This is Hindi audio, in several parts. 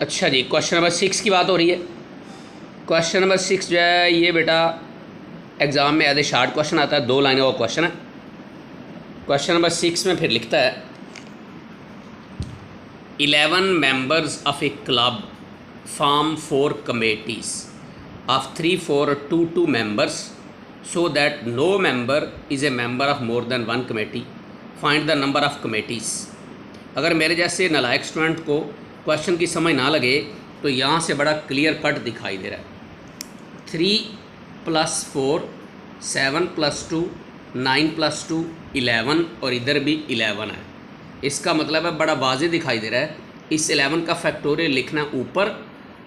अच्छा जी, क्वेश्चन नंबर 6 की बात हो रही है। क्वेश्चन नंबर 6 जो है ये बेटा एग्ज़ाम में एज ए शार्ट क्वेश्चन आता है, 2 लाइनों का क्वेश्चन है। क्वेश्चन नंबर 6 में फिर लिखता है 11 members of a club form 4 committees of 3, 4 or 2, 2 members so that no member is a member of more than one committee. Find the number of committees. अगर मेरे जैसे नालायक स्टूडेंट को क्वेश्चन की समझ ना लगे तो यहाँ से बड़ा क्लियर कट दिखाई दे रहा है। 3 + 4 7 + 2 9 + 2 11 और इधर भी 11 है। इसका मतलब है बड़ा वाज़े दिखाई दे रहा है। इस 11 का फैक्टोरियल लिखना है ऊपर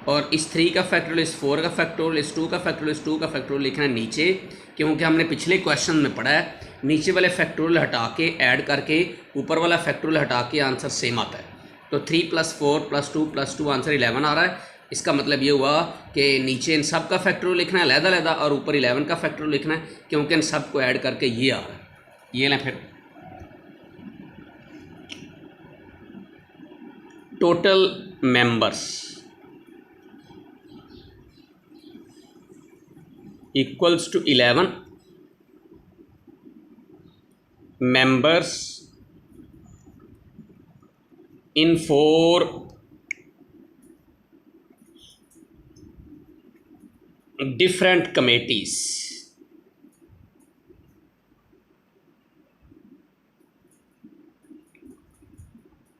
और इस 3 का फैक्टोरियल, इस 4 का फैक्टोरियल, इस 2 का फैक्टोरियल, इस 2 का फैक्टोरियल लिखना है नीचे, क्योंकि हमने पिछले क्वेश्चन में पढ़ा है नीचे वाले फैक्टोरियल हटा के ऐड करके ऊपर वाला फैक्टोरियल हटा के आंसर सेम आता है। तो 3 + 4 + 2 + 2 आंसर 11 आ रहा है। इसका मतलब ये हुआ कि नीचे इन सब का फैक्टोरियल लिखना है अलग-अलग और ऊपर 11 का फैक्टोरियल लिखना है, क्योंकि इन सब को ऐड करके ये आ रहा है। ये लें फिर total members equals to 11 members in 4 different committees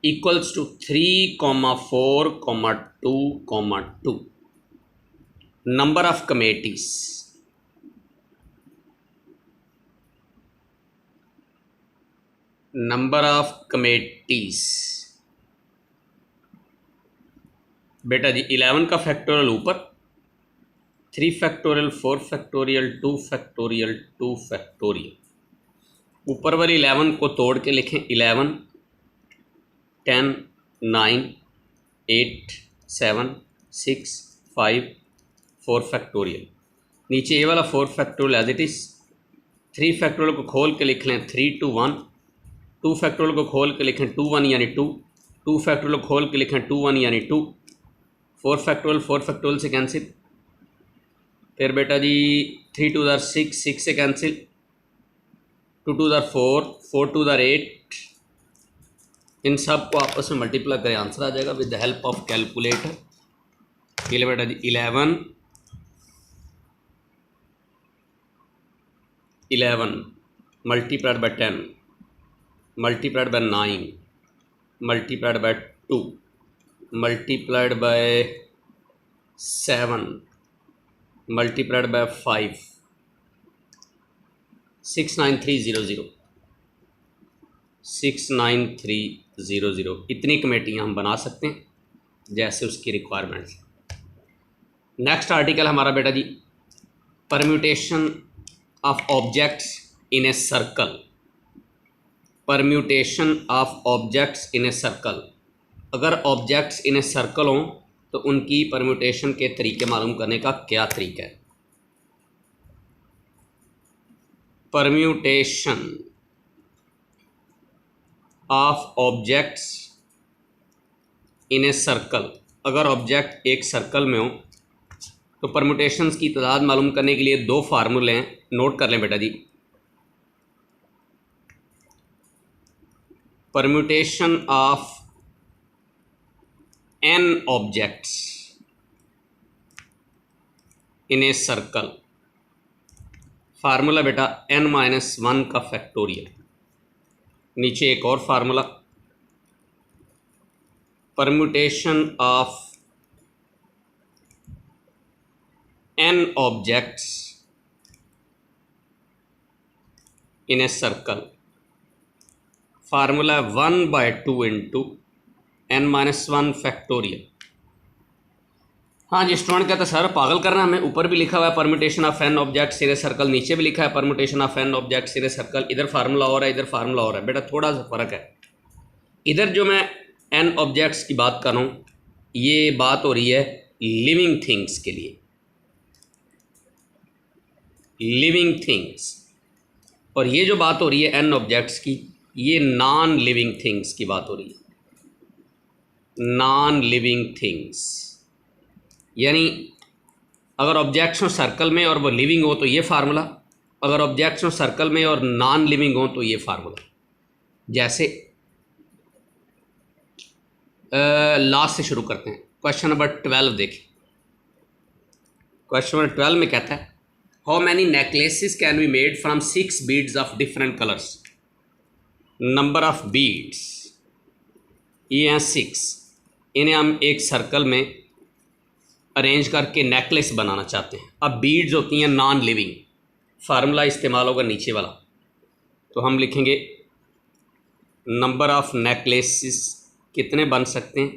equals to 3, 4, 2, 2. Number of committees. Number of committees. बेटा जी 11 का फैक्टोरियल ऊपर, 3 फैक्टोरियल, 4 फैक्टोरियल, 2 फैक्टोरियल, 2 फैक्टोरियल। ऊपर वाली 11 को तोड़ के लिखें 11, 10, 9, 8, 7, 6, 5, 4 फैक्टोरियल। नीचे ये वाला 4 factorial as it is. 3 factorial को खोल के लिख लें 3, 2, 1। 2 फैक्टोरियल को खोल के लिखें 2, 1 यानी 2। 2 फैक्टोरियल को खोल के लिखें 2, 1 यानी 2। 4 फैक्टोरियल से कैंसिल। फिर बेटा जी 3, 2 = 6, 6 से कैंसिल। 2, 2 = 4, 4, 2 = 8। इन सब को आपस में मल्टीप्लाई करें, आंसर आ जाएगा with the help of calculator. ये ले बेटा जी 11 multiplied by 10 multiplied by 9 multiplied by 2 multiplied by 7 multiplied by 5 69300 69300। इतनी कमेटियाँ हम बना सकते हैं जैसे उसकी रिक्वायरमेंट है। नेक्स्ट आर्टिकल हमारा बेटा जी permutation of objects in a circle. Permutation of objects in a circle. अगर ऑब्जेक्ट्स इन ए सर्कल हों तो उनकी परम्यूटेशन के तरीके मालूम करने का क्या तरीका है। Permutation of objects in a circle. अगर ऑब्जेक्ट एक सर्कल में हो तो परम्यूटेशंस की तादाद मालूम करने के लिए 2 फार्मूले हैं, नोट कर लें बेटा जी। Permutation of n objects in a circle. Formula बेटा n-1 का फैक्टोरियल। नीचे एक और formula permutation of n objects in a circle. Formula 1/2 × n-1 factorial. हाँ जी, स्टूडेंट कहता है सर पागल करना हमें, ऊपर भी लिखा हुआ है permutation of n objects in a circle, नीचे भी लिखा है permutation of n objects in a circle. इधर फार्मूला और है, इधर फार्मूला और है। बेटा थोड़ा सा फ़र्क है। इधर जो मैं n ऑब्जेक्ट्स की बात कर रहा हूँ ये बात हो रही है लिविंग थिंग्स के लिए, लिविंग थिंग्स। और ये जो बात हो रही है n ऑब्जेक्ट्स की ये नॉन लिविंग थिंग्स की बात हो रही है। Non living things. यानी अगर ऑब्जेक्ट्स हो सर्कल में और वो लिविंग हो तो ये फार्मूला, अगर ऑब्जेक्ट्स हो सर्कल में और नॉन लिविंग हो तो ये फार्मूला। जैसे लास्ट से शुरू करते हैं, क्वेश्चन नंबर 12 देखिए। क्वेश्चन नंबर 12 में कहता है how many necklaces can be made from 6 beads of different colours. Number of beads ये हैं 6, इन्हें हम एक सर्कल में अरेंज करके नेकलेस बनाना चाहते हैं। अब बीड्स होती हैं नॉन लिविंग, फार्मूला इस्तेमाल होगा नीचे वाला, तो हम लिखेंगे नंबर ऑफ नेकलेसेस कितने बन सकते हैं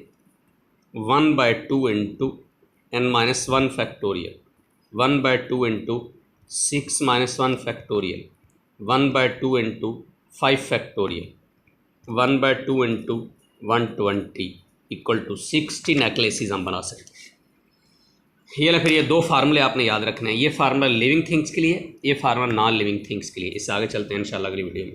1/2 into n-1 factorial, 1/2 into 6 - 1 factorial, 1/2 into 5 factorial, 1/2 into 120 equal to 60 necklaces हम बना सकते हैं। ये फिर ये दो फार्मूले आपने याद रखने हैं, ये फार्मूला लिविंग थिंग्स के लिए, ये फार्मूला नॉन लिविंग थिंग्स के लिए। इससे आगे चलते हैं इंशाल्लाह अगली वीडियो में।